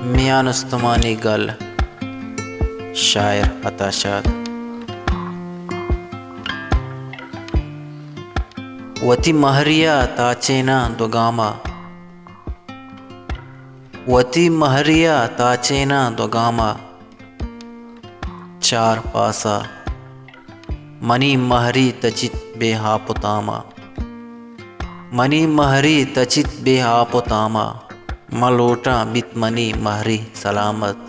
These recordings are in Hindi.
मियां नुस्तमानी गल शायर अताशाद। वती महरिया ताचेना दोगामा, वती महरिया ताचेना दोगामा, चार पासा मनी महरी तचित बेहापुतामा, मनी महरी तचित बेहापुतामा, मलोटा बितमनी महरी सलामत,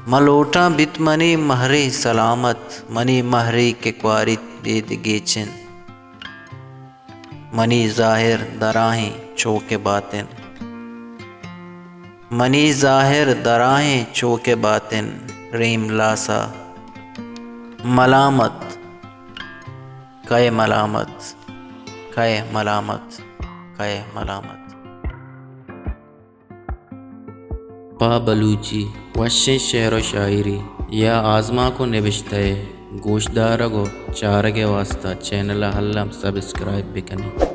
मलोटा बितमनी महरी सलामत, मनी महरी के क्वारित बेद गेचिन, मनी ज़ाहिर दराहें चौके बातिन, मनी ज़ाहिर दराहें चौके बातिन, रेम लासा मलामत कय मलामत, कय मलामत, कय मलामत। पा बलूची वश्य शेर व शायरी या आज़मा को निबिश्ते गोशदार गो चारगे वास्ता चैनल हल्लम सब्सक्राइब भी करें।